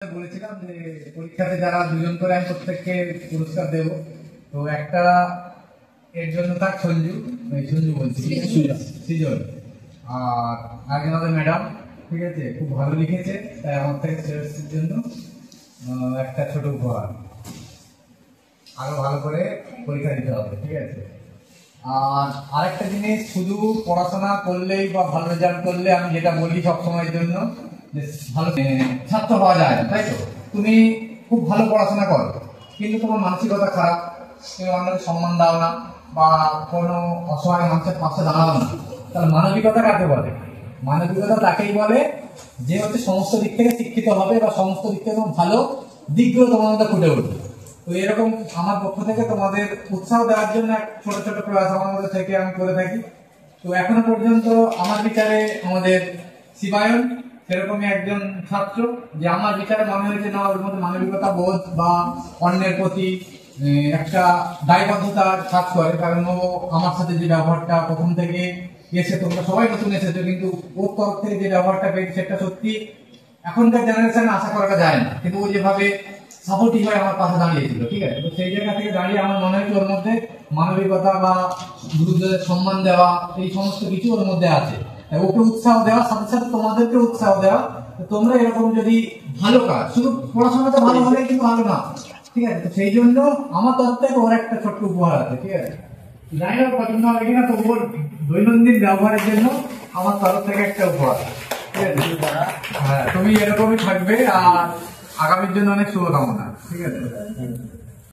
বলেছিলাম যে পরীক্ষাতে যারা দুজন করে আমি প্রত্যেককে পুরস্কার দেব। তো একটা এর জন্য তার সঞ্জু বলছি সৃজন, আর আগে আমাদের ম্যাডাম, ঠিক আছে, খুব ভালো লিখেছে, তাই আমার থেকে শ্রেয়সের জন্য একটা ছোট উপহার। আরো ভালো করে পরীক্ষা দিতে হবে, ঠিক আছে। আর আরেকটা জিনিস, শুধু পড়াশোনা করলেই বা ভালো রেজাল্ট করলে, আমি যেটা বলি সবসময়ের জন্য, যে ভালো ছাত্র হওয়া যায় না, তাই তো? তুমি খুব ভালো পড়াশোনা করো কিন্তু তোমার মানসিকতা খারাপ, তুমি অন্যকে সম্মান দাও না বা কোনো অসহায় মানুষের পাশে দাঁড়াও না, তাহলে মানবিকতা কাকে বলে? মানবিকতা তাকেই বলে যে হচ্ছে সমস্ত দিক থেকে শিক্ষিত হবে বা সমস্ত দিক থেকে ভালো দিকগুলো তোমার মধ্যে ফুটে উঠবে। তো এরকম আমার পক্ষ থেকে তোমাদের উৎসাহ দেওয়ার জন্য ছোট ছোট প্রয়াস আমার মধ্যে থেকে আমি করে থাকি। তো এখনো পর্যন্ত আমার বিচারে আমাদের শিবায়ন সেরকমই একজন ছাত্র, যে আমার বিচারে মনে হয়েছে না, ওর মধ্যে মানবিকতা বোধ বা অন্যের প্রতি একটা দায়বদ্ধতা কাজ করে। কারণ ও আমার সাথে যে ব্যবহারটা প্রথম থেকে এসে, তোমরা সবাই নতুন এসেছো, কিন্তু ওর তরফ থেকে যে ব্যবহারটা পেয়েছে সেটা সত্যি এখনকার জেনারেশনে আশা করাটা যায় না, কিন্তু ও যেভাবে সাপোর্টিভ হয়ে আমার পাশে দাঁড়িয়েছিল, ঠিক আছে। তো সেই জায়গা থেকে দাঁড়িয়ে আমার মনে হয়েছে ওর মধ্যে মানবিকতা বা গুরুজনদের সম্মান দেওয়া, এই সমস্ত কিছু ওর মধ্যে আছে। ওকে উৎসাহ দেওয়ার সাথে সাথে তোমাদেরকে উৎসাহ দেওয়া, তোমরা এরকম যদি ভালো কাজ, শুধু পড়াশোনাটা ভালো হলে কিন্তু ভালো না, ঠিক আছে। তো সেই জন্য আমার তরফ থেকে ওর একটা ছোট্ট উপহার আছে, ঠিক আছে। জানি না পছন্দ হবে কিনা, তো ওর দৈনন্দিন ব্যবহারের জন্য আমার তরফ থেকে একটা উপহার, ঠিক আছে। হ্যাঁ, তুমি এরকমই থাকবে, আর আগামীর জন্য অনেক শুভকামনা, ঠিক আছে।